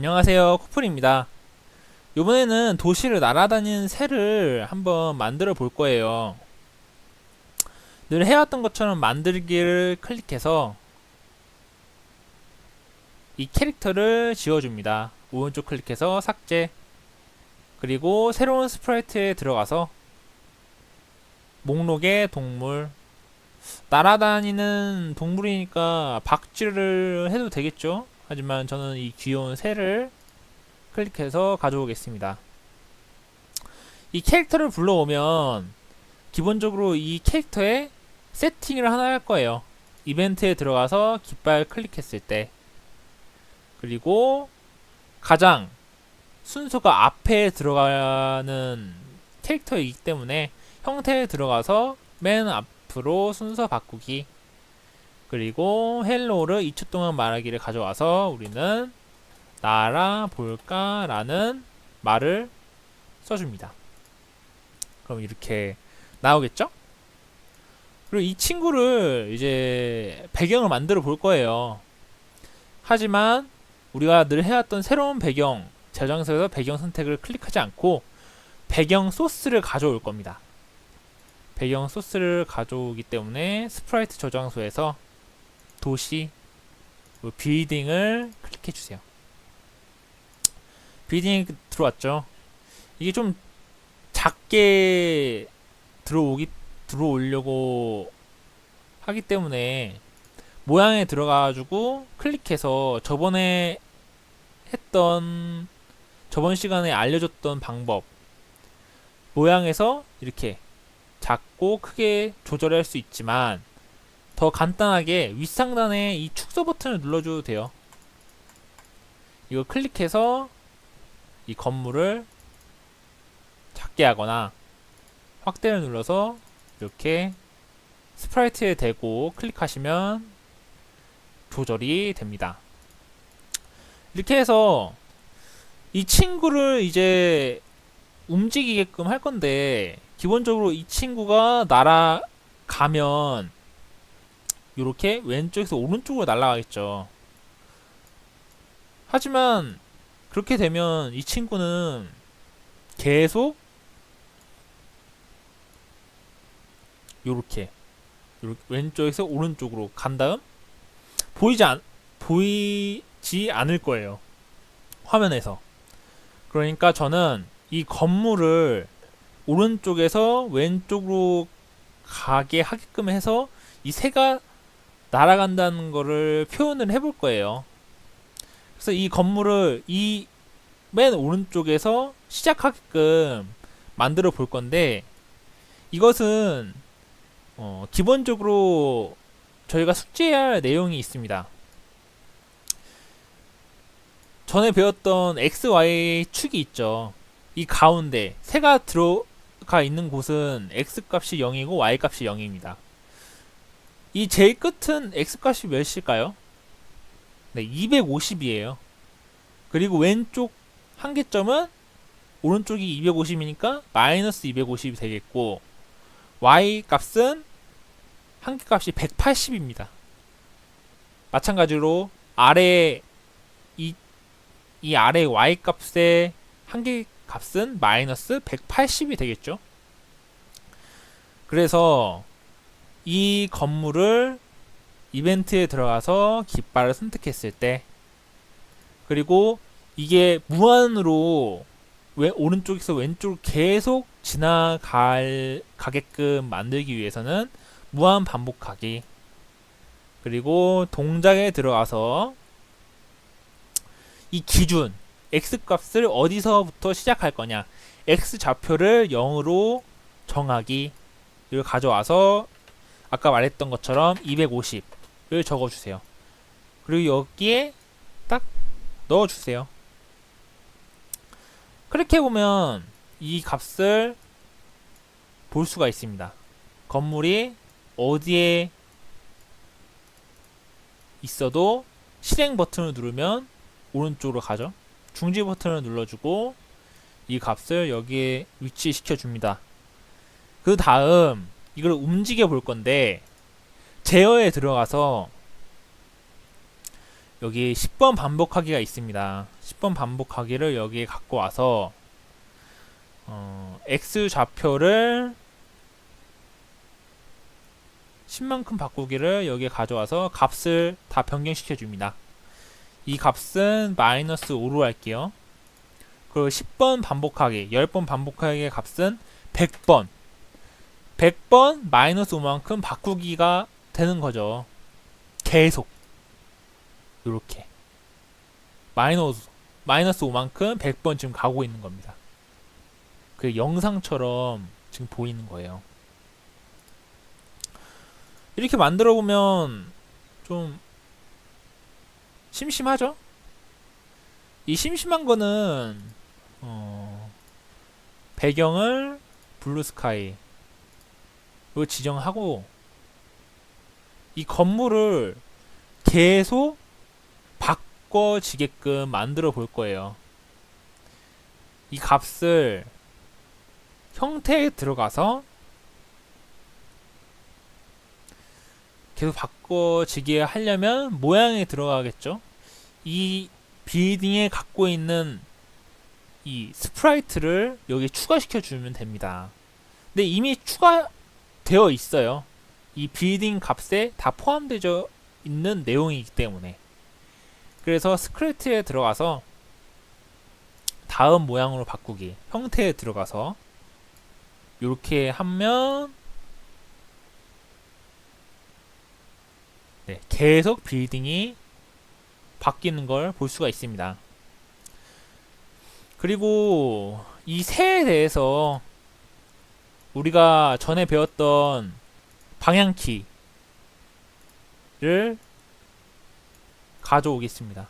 안녕하세요, 코플입니다. 이번에는 도시를 날아다니는 새를 한번 만들어 볼 거예요. 늘 해왔던 것처럼 만들기를 클릭해서 이 캐릭터를 지워줍니다. 오른쪽 클릭해서 삭제, 그리고 새로운 스프라이트에 들어가서 목록에 동물, 날아다니는 동물이니까 박쥐를 해도 되겠죠? 하지만 저는 이 귀여운 새를 클릭해서 가져오겠습니다. 이 캐릭터를 불러오면 기본적으로 이 캐릭터에 세팅을 하나 할 거예요. 이벤트에 들어가서 깃발 클릭했을 때, 그리고 가장 순서가 앞에 들어가는 캐릭터이기 때문에 형태에 들어가서 맨 앞으로 순서 바꾸기, 그리고 헬로를 2초 동안 말하기를 가져와서 우리는 날아볼까 라는 말을 써줍니다. 그럼 이렇게 나오겠죠? 그리고 이 친구를 이제 배경을 만들어 볼 거예요. 하지만 우리가 늘 해왔던 새로운 배경 저장소에서 배경 선택을 클릭하지 않고 배경 소스를 가져올 겁니다. 배경 소스를 가져오기 때문에 스프라이트 저장소에서 도시 빌딩을 클릭해 주세요. 빌딩이 들어왔죠. 이게 좀 작게 들어오려고 하기 때문에 모양에 들어가가지고 클릭해서 저번 시간에 알려줬던 방법 모양에서 이렇게 작고 크게 조절할 수 있지만 더 간단하게 윗상단에 이 축소 버튼을 눌러줘도 돼요. 이거 클릭해서 이 건물을 작게 하거나 확대를 눌러서 이렇게 스프라이트에 대고 클릭하시면 조절이 됩니다. 이렇게 해서 이 친구를 이제 움직이게끔 할 건데, 기본적으로 이 친구가 날아가면 이렇게 왼쪽에서 오른쪽으로 날아가겠죠. 하지만 그렇게 되면 이 친구는 계속 요렇게 왼쪽에서 오른쪽으로 간 다음 보이지 않을 거예요, 화면에서. 그러니까 저는 이 건물을 오른쪽에서 왼쪽으로 가게 하게끔 해서 이 새가 날아간다는 거를 표현을 해볼 거예요. 그래서 이 건물을 이 맨 오른쪽에서 시작하게끔 만들어 볼 건데, 이것은 기본적으로 저희가 숙지해야 할 내용이 있습니다. 전에 배웠던 XY 축이 있죠. 이 가운데 새가 들어가 있는 곳은 X 값이 0이고 Y 값이 0입니다. 이 제일 끝은 X 값이 몇일까요? 네, 250이에요. 그리고 왼쪽 한계점은 오른쪽이 250이니까 마이너스 250이 되겠고, Y 값은 한계값이 180입니다. 마찬가지로 아래 이 아래 Y 값의 한계값은 마이너스 180이 되겠죠. 그래서 이 건물을 이벤트에 들어가서 깃발을 선택했을 때, 그리고 이게 무한으로 오른쪽에서 왼쪽으로 계속 지나가게끔 만들기 위해서는 무한 반복하기, 그리고 동작에 들어가서 이 기준 X 값을 어디서부터 시작할 거냐, X 좌표를 0으로 정하기, 이걸 가져와서 아까 말했던 것처럼 250을 적어주세요. 그리고 여기에 딱 넣어주세요. 그렇게 보면 이 값을 볼 수가 있습니다. 건물이 어디에 있어도 실행 버튼을 누르면 오른쪽으로 가죠. 중지 버튼을 눌러주고 이 값을 여기에 위치시켜 줍니다. 그 다음 이걸 움직여 볼 건데, 제어에 들어가서 여기 10번 반복하기가 있습니다. 10번 반복하기를 여기에 갖고 와서 x 좌표를 10만큼 바꾸기를 여기에 가져와서 값을 다 변경시켜 줍니다. 이 값은 마이너스 5로 할게요. 그리고 10번 반복하기, 10번 반복하기의 값은 100번. 100번 마이너스 5만큼 바꾸기가 되는 거죠. 계속. 요렇게. 마이너스 5만큼 100번 지금 가고 있는 겁니다. 그 영상처럼 지금 보이는 거예요. 이렇게 만들어 보면 좀 심심하죠? 이 심심한 거는 배경을 블루스카이 로 지정하고 이 건물을 계속 바꿔지게끔 만들어 볼 거예요. 이 값을 형태에 들어가서 계속 바꿔지게 하려면 모양에 들어가겠죠. 이 빌딩에 갖고 있는 이 스프라이트를 여기 추가시켜 주면 됩니다. 근데 이미 추가되어 있어요. 이 빌딩 값에 다 포함되어 있는 내용이기 때문에. 그래서 스크립트에 들어가서 다음 모양으로 바꾸기, 형태에 들어가서 이렇게 하면 네, 계속 빌딩이 바뀌는 걸 볼 수가 있습니다. 그리고 이 새에 대해서 우리가 전에 배웠던 방향키를 가져오겠습니다.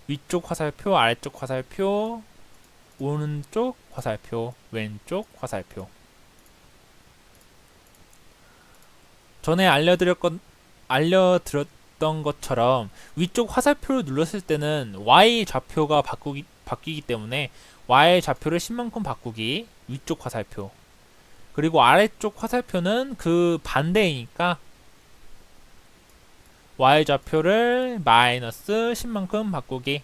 위쪽 화살표, 아래쪽 화살표, 오른쪽 화살표, 왼쪽 화살표. 전에 알려드렸던 것처럼 위쪽 화살표를 눌렀을 때는 Y 좌표가 바뀌기 때문에 Y 좌표를 10만큼 바꾸기, 위쪽 화살표. 그리고 아래쪽 화살표는 그 반대이니까 Y 좌표를 마이너스 10만큼 바꾸기.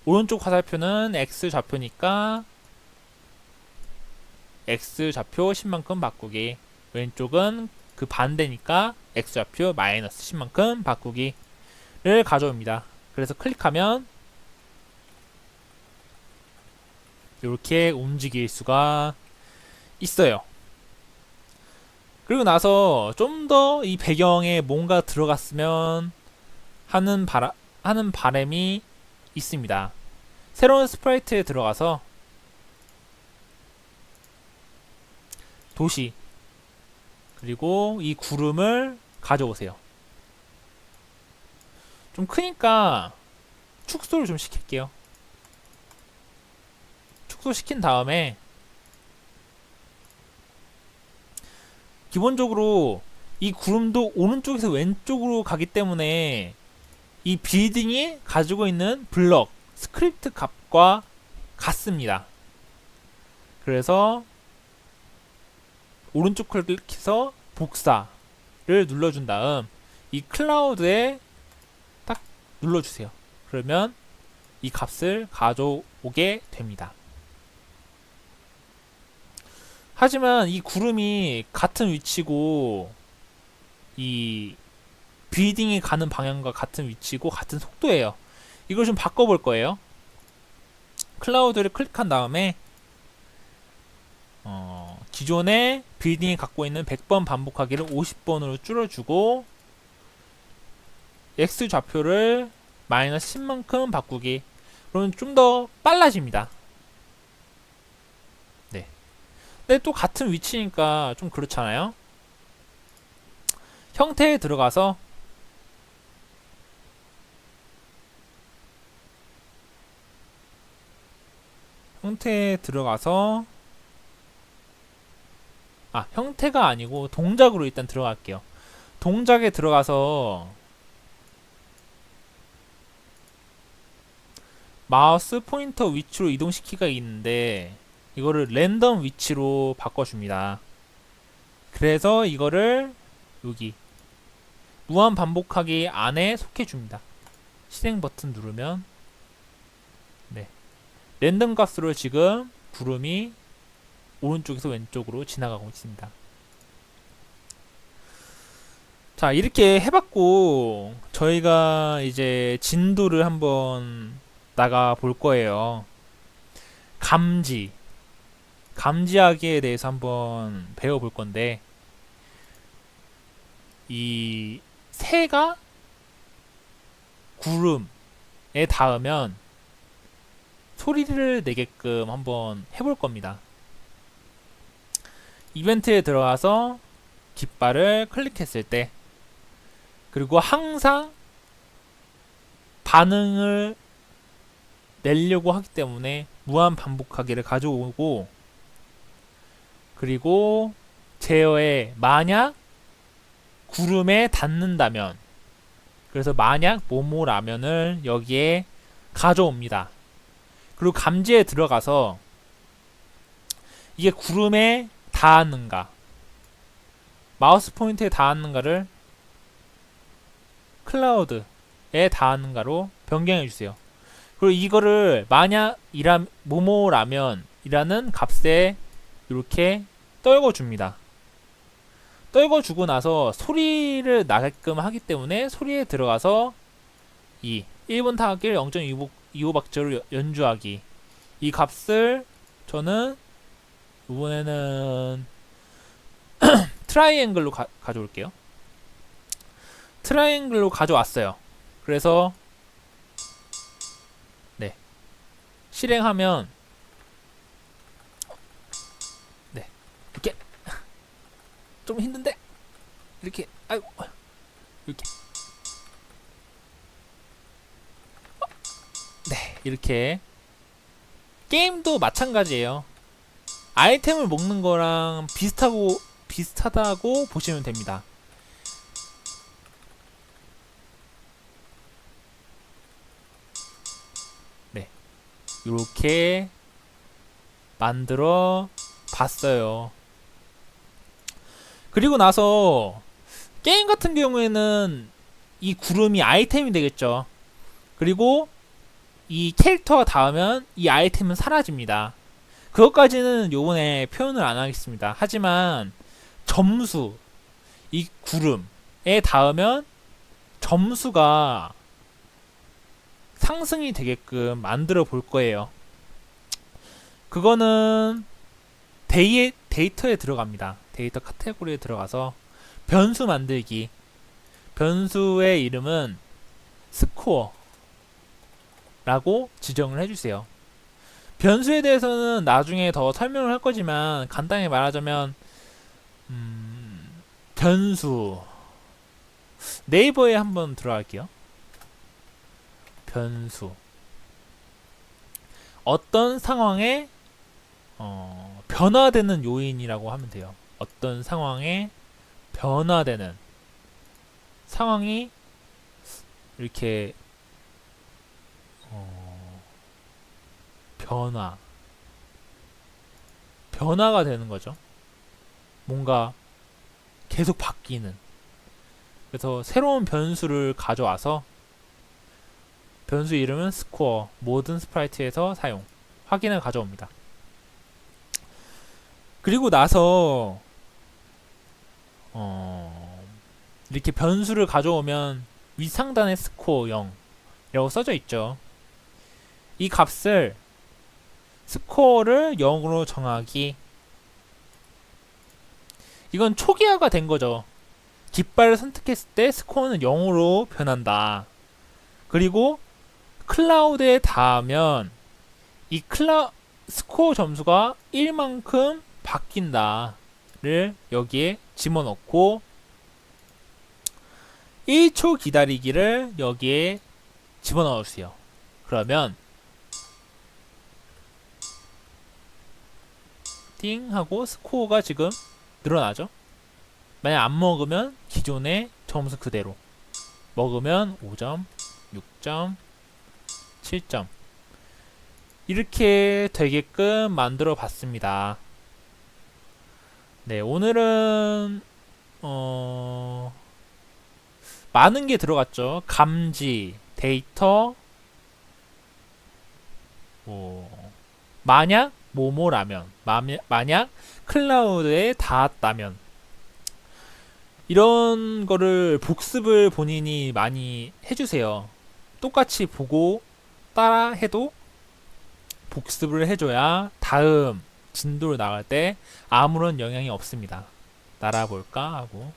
오른쪽 화살표는 X 좌표니까 X 좌표 10만큼 바꾸기. 왼쪽은 그 반대니까 X 좌표 마이너스 10만큼 바꾸기를 가져옵니다. 그래서 클릭하면 이렇게 움직일 수가 있어요. 그리고 나서 좀 더 이 배경에 뭔가 들어갔으면 하는 바람이 있습니다. 새로운 스프라이트에 들어가서 도시 그리고 이 구름을 가져오세요. 좀 크니까 축소를 좀 시킬게요. 축소 시킨 다음에 기본적으로 이 구름도 오른쪽에서 왼쪽으로 가기 때문에 이 빌딩이 가지고 있는 블럭, 스크립트 값과 같습니다. 그래서 오른쪽 클릭해서 복사를 눌러준 다음 이 클라우드에 딱 눌러주세요. 그러면 이 값을 가져오게 됩니다. 하지만 이 구름이 같은 위치고 이 빌딩이 가는 방향과 같은 위치고 같은 속도예요. 이걸 좀 바꿔볼 거예요. 클라우드를 클릭한 다음에 기존의 빌딩이 갖고 있는 100번 반복하기를 50번으로 줄여주고 X 좌표를 마이너스 10만큼 바꾸기. 그러면 좀 더 빨라집니다. 네. 근데 또 같은 위치니까 좀 그렇잖아요. 형태에 들어가서 형태가 아니고 동작으로 일단 들어갈게요. 동작에 들어가서 마우스 포인터 위치로 이동시키기가 있는데 이거를 랜덤 위치로 바꿔줍니다. 그래서 이거를 여기 무한 반복하기 안에 속해줍니다. 실행 버튼 누르면 네, 랜덤 값으로 지금 구름이 오른쪽에서 왼쪽으로 지나가고 있습니다. 자, 이렇게 해봤고 저희가 이제 진도를 한번 나가 볼 거예요. 감지하기에 대해서 한번 배워볼 건데, 이 새가 구름에 닿으면 소리를 내게끔 한번 해볼 겁니다. 이벤트에 들어가서 깃발을 클릭했을 때, 그리고 항상 반응을 내려고 하기 때문에 무한 반복하기를 가져오고, 그리고 제어에 만약 구름에 닿는다면, 그래서 만약 모모라면을 여기에 가져옵니다. 그리고 감지에 들어가서 이게 구름에 닿았는가, 마우스 포인트에 닿았는가를 클라우드에 닿았는가로 변경해 주세요. 그리고 이거를 만약 모모라면이라는 값에 이렇게 떨궈 줍니다. 떨궈 주고 나서 소리를 나게끔 하기 때문에 소리에 들어가서 이 1분 타악기를 0.25박자로 연주하기, 이 값을 저는 이번에는 트라이앵글로 가져올게요. 트라이앵글로 가져왔어요. 그래서 네, 실행하면 네, 이렇게 좀 힘든데 이렇게, 아이고, 이렇게, 네, 이렇게. 게임도 마찬가지예요. 아이템을 먹는 거랑 비슷하다고 보시면 됩니다. 네, 이렇게 만들어 봤어요. 그리고 나서 게임 같은 경우에는 이 구름이 아이템이 되겠죠. 그리고 이 캐릭터가 닿으면 이 아이템은 사라집니다. 그것까지는 요번에 표현을 안 하겠습니다. 하지만 점수, 이 구름에 닿으면 점수가 상승이 되게끔 만들어 볼 거예요. 그거는 데이터에 들어갑니다. 데이터 카테고리에 들어가서 변수 만들기, 변수의 이름은 스코어 라고 지정을 해주세요. 변수에 대해서는 나중에 더 설명을 할 거지만 간단히 말하자면 변수, 네이버에 한번 들어갈게요. 변수, 어떤 상황에 변화되는 요인이라고 하면 돼요. 어떤 상황에 변화되는 상황이 이렇게 변화가 되는 거죠. 뭔가 계속 바뀌는. 그래서 새로운 변수를 가져와서 변수 이름은 스코어, 모든 스프라이트에서 사용, 확인을 가져옵니다. 그리고 나서 이렇게 변수를 가져오면 윗상단에 스코어 0이라고 써져 있죠. 이 값을, 스코어를 0으로 정하기, 이건 초기화가 된 거죠. 깃발을 선택했을 때 스코어는 0으로 변한다. 그리고 클라우드에 닿으면 이 스코어 점수가 1만큼 바뀐다를 여기에 집어넣고 1초 기다리기를 여기에 집어넣으세요. 그러면 띵 하고 스코어가 지금 늘어나죠. 만약 안 먹으면 기존의 점수 그대로, 먹으면 5점, 6점, 7점 이렇게 되게끔 만들어 봤습니다. 네, 오늘은 많은 게 들어갔죠. 감지, 데이터 만약 뭐뭐라면 만약 클라우드에 닿았다면 이런 거를 복습을 본인이 많이 해주세요. 똑같이 보고 따라 해도 복습을 해줘야 다음 진도를 나갈 때 아무런 영향이 없습니다. 따라 볼까 하고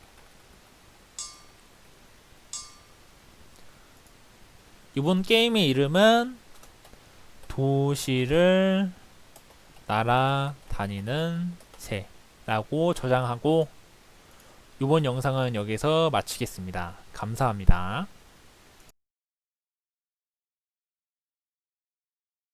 이번 게임의 이름은 도시를 날아다니는 새라고 저장하고 이번 영상은 여기서 마치겠습니다. 감사합니다.